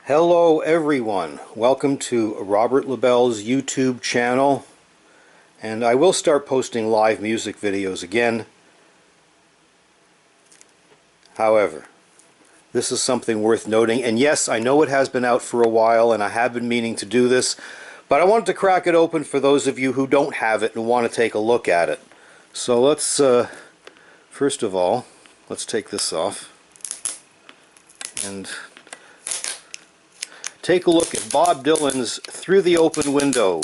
Hello everyone, welcome to Robert Labell's YouTube channel, and I will start posting live music videos again. However, this is something worth noting, and yes, I know it has been out for a while and I have been meaning to do this, but I wanted to crack it open for those of you who don't have it and want to take a look at it. So let's, first of all, let's take this off and take a look at Bob Dylan's Through the Open Window,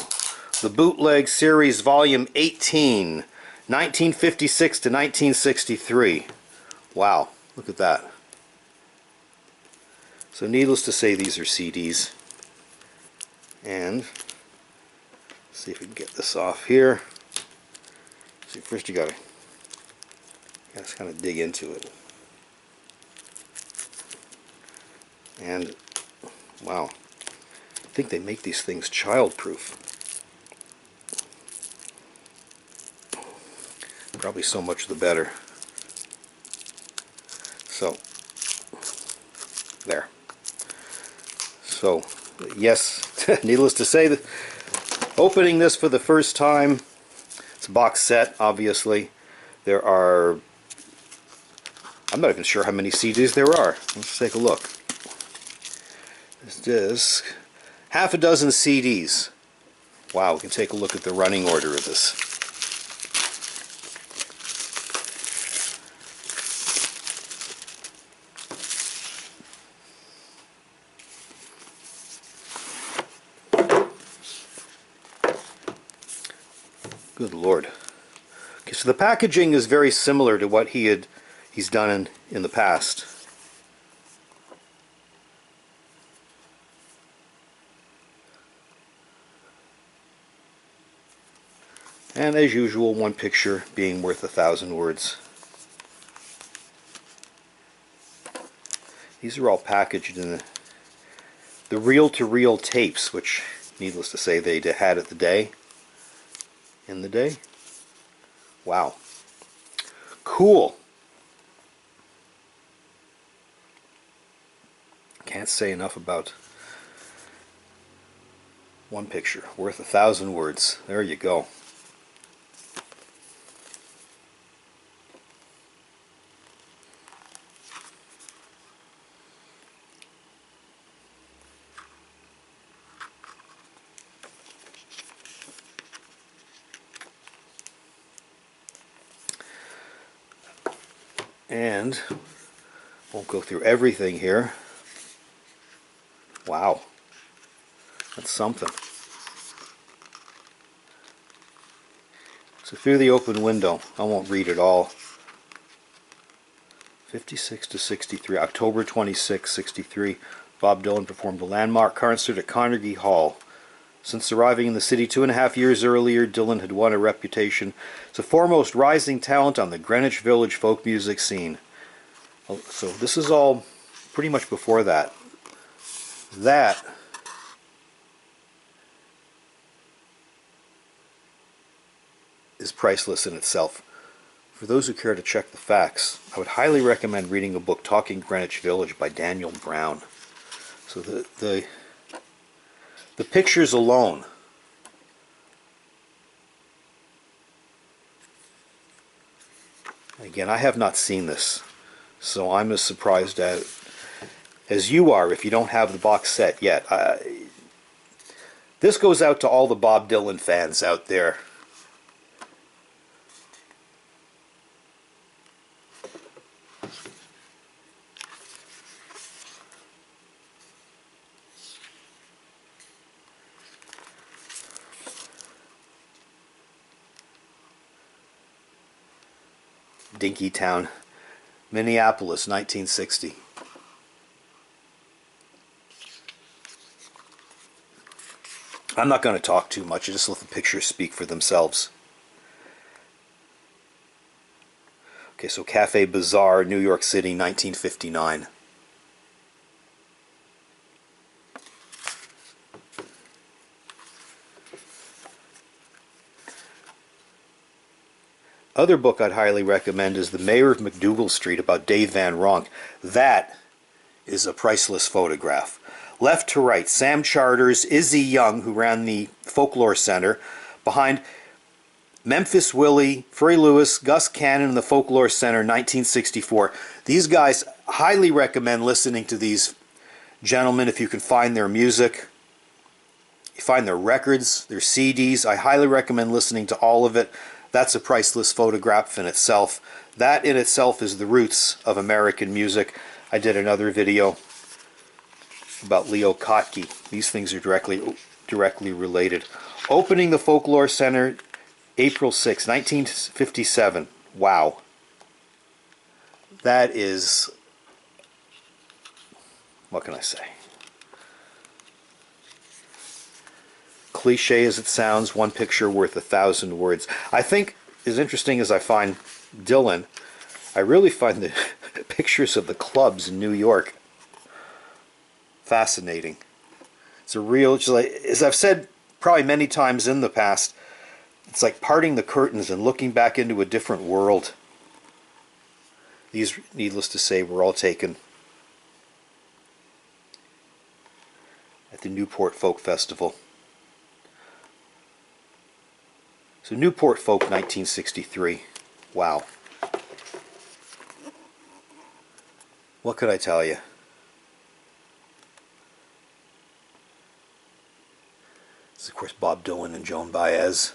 the Bootleg Series Volume 18, 1956 to 1963. Wow, look at that. So needless to say, these are CDs. And let's see if we can get this off here. See, first you gotta just kind of dig into it. And wow, I think they make these things child-proof. Probably so much the better. So, there. So, yes, needless to say, that opening this for the first time, it's a box set, obviously. There are, I'm not even sure how many CDs there are. Let's take a look. This disc, half a dozen CDs. Wow, we can take a look at the running order of this. Good Lord. Okay, so the packaging is very similar to what he's done in the past. And as usual, one picture being worth 1,000 words. These are all packaged in the reel-to-reel tapes, which, needless to say, they had in the day. Wow. Cool. Can't say enough about one picture worth 1,000 words. There you go. And won't go through everything here. Wow, that's something. So Through the Open Window, I won't read it all. 56 to 63, October 26, 63. Bob Dylan performed a landmark concert at Carnegie Hall. Since arriving in the city 2.5 years earlier, Dylan had won a reputation as the foremost rising talent on the Greenwich Village folk music scene. So this is all pretty much before that. That is priceless in itself. For those who care to check the facts, I would highly recommend reading the book Talking Greenwich Village by Daniel Brown. So the pictures alone again, I have not seen this, so I'm as surprised as you are if you don't have the box set yet. This goes out to all the Bob Dylan fans out there. Dinkytown, Minneapolis, 1960. I'm not going to talk too much, I just let the pictures speak for themselves. Okay, so Cafe Bazaar, New York City, 1959. Other book I'd highly recommend is The Mayor of McDougal Street about Dave Van Ronk. That is a priceless photograph. left to right, Sam Charters, Izzy Young, who ran the Folklore Center, behind Memphis Willie, Frey Lewis, Gus Cannon, and the Folklore Center, 1964. These guys, highly recommend listening to these gentlemen if you can find their music. You find their records, their CDs. I highly recommend listening to all of it. That's a priceless photograph in itself. That in itself is the roots of American music. I did another video about Leo Kottke. These things are directly related. Opening the Folklore Center, April 6, 1957. Wow. That is, what can I say? Cliche as it sounds, one picture worth 1,000 words. I think, as interesting as I find Dylan, I really find the pictures of the clubs in New York fascinating. It's a real, just like, as I've said probably many times in the past, it's like parting the curtains and looking back into a different world. These, needless to say, were all taken at the Newport Folk Festival. So Newport Folk 1963. Wow. What could I tell you? This is, of course, Bob Dylan and Joan Baez.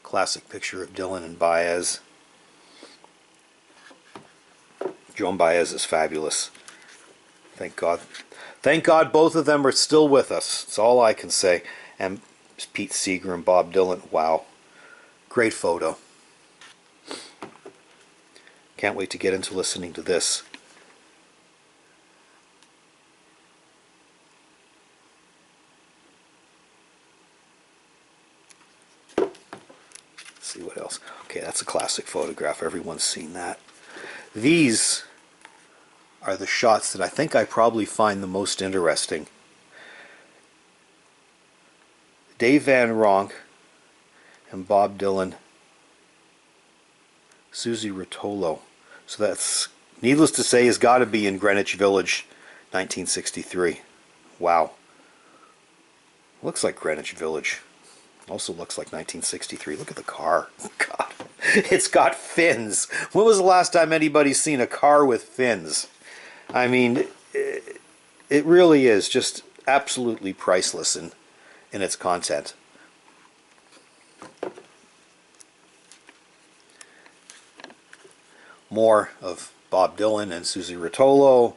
Classic picture of Dylan and Baez. Joan Baez is fabulous. Thank God. Thank God both of them are still with us. That's all I can say. And Pete Seeger and Bob Dylan. Wow. Great photo. Can't wait to get into listening to this. Let's see what else. Okay, that's a classic photograph. Everyone's seen that. These are the shots that I think I probably find the most interesting. Dave Van Ronk and Bob Dylan, Susie Rotolo. So that's, needless to say, has got to be in Greenwich Village, 1963. Wow. Looks like Greenwich Village. Also looks like 1963. Look at the car. God. It's got fins. When was the last time anybody's seen a car with fins? I mean, it really is just absolutely priceless in its content. More of Bob Dylan and Susie Rotolo.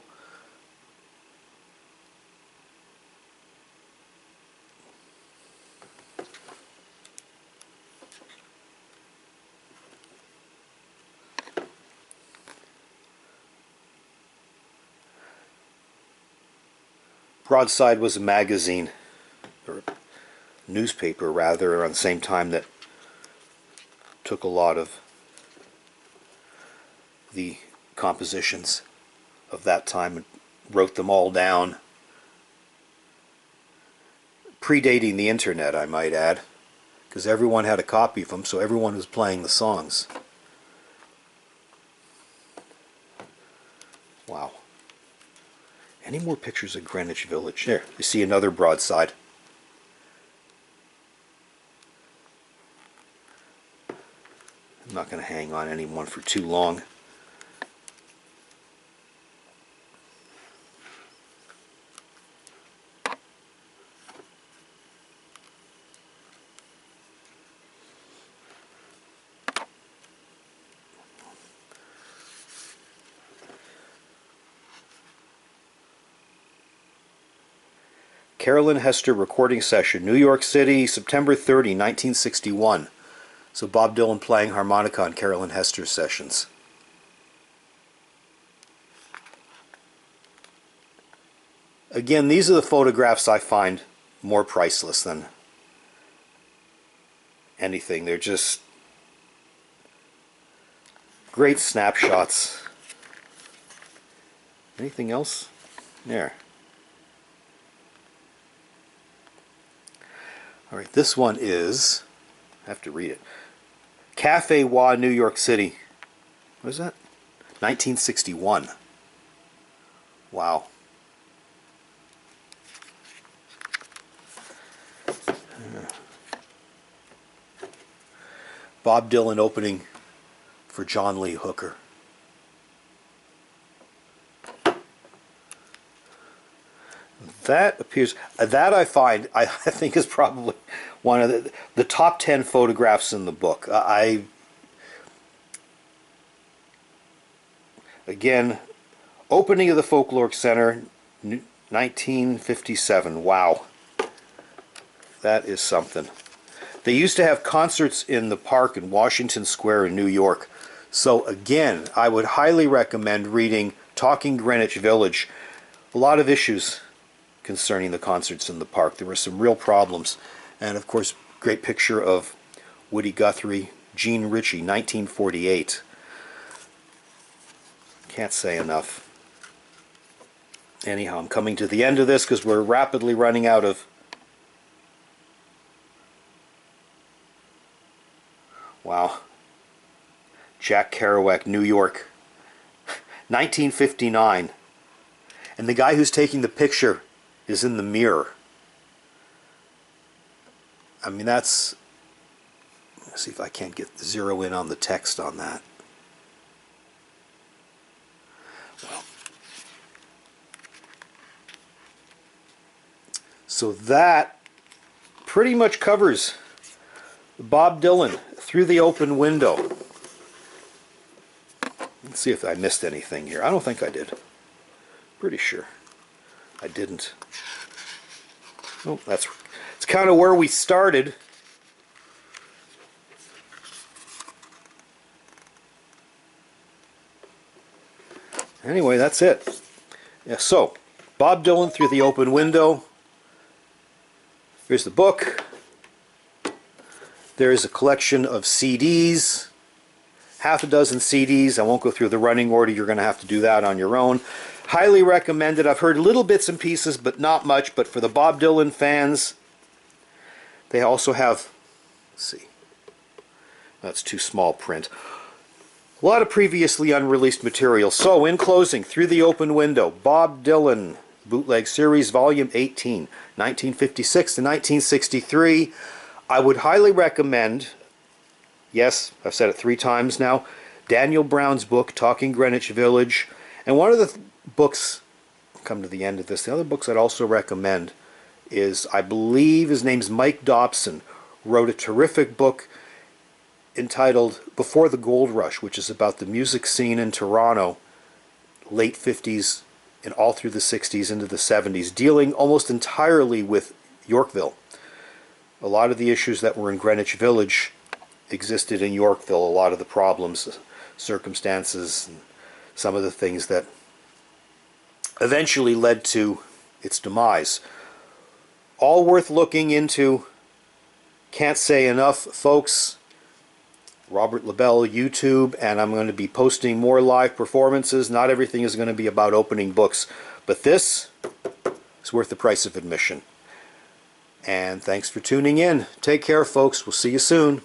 Broadside was a magazine, or newspaper rather, around the same time that took a lot of the compositions of that time and wrote them all down. Predating the internet, I might add, because everyone had a copy of them, so everyone was playing the songs. Wow. Any more pictures of Greenwich Village? There, you see another broadside. I'm not going to hang on anyone for too long. Carolyn Hester recording session, New York City, September 30, 1961. So Bob Dylan playing harmonica on Carolyn Hester's sessions. Again, these are the photographs I find more priceless than anything. They're just great snapshots. Anything else? There. Alright, this one is, I have to read it, Cafe Wa, New York City. What is that? 1961. Wow. Bob Dylan opening for John Lee Hooker. That appears, that I find, I think is probably one of the top 10 photographs in the book. Again, opening of the Folkloric Center, 1957. Wow. That is something. They used to have concerts in the park in Washington Square in New York. So again, I would highly recommend reading Talking Greenwich Village. A lot of issues concerning the concerts in the park. There were some real problems. And of course, great picture of Woody Guthrie, Gene Ritchie, 1948. Can't say enough. Anyhow, I'm coming to the end of this because we're rapidly running out of... Wow. Jack Kerouac, New York, 1959. And the guy who's taking the picture is in the mirror. I mean, that's... Let's see if I can't get zero in on the text on that. Well, so that pretty much covers Bob Dylan Through the Open Window. Let's see if I missed anything here. I don't think I did. Pretty sure I didn't. Oh, it's kind of where we started. Anyway, that's it. Yeah, so, Bob Dylan Through the Open Window. Here's the book. There is a collection of CDs. Half a dozen CDs. I won't go through the running order. You're going to have to do that on your own. Highly recommended. I've heard little bits and pieces, but not much. But for the Bob Dylan fans, they also have, let's see, that's too small print. A lot of previously unreleased material. So, in closing, Through the Open Window, Bob Dylan Bootleg Series, Volume 18, 1956 to 1963. I would highly recommend, yes, I've said it 3 times now, Daniel Brown's book, Talking Greenwich Village. And one of the books, come to the end of this, the other books I'd also recommend is, I believe his name's Mike Dobson, wrote a terrific book entitled Before the Gold Rush, which is about the music scene in Toronto, late 50s and all through the 60s into the 70s, dealing almost entirely with Yorkville. A lot of the issues that were in Greenwich Village existed in Yorkville, a lot of the problems, circumstances, and some of the things that eventually led to its demise. All worth looking into. Can't say enough, folks. Robert Labell YouTube, and I'm going to be posting more live performances. Not everything is going to be about opening books, but this is worth the price of admission. And thanks for tuning in. Take care, folks. We'll see you soon.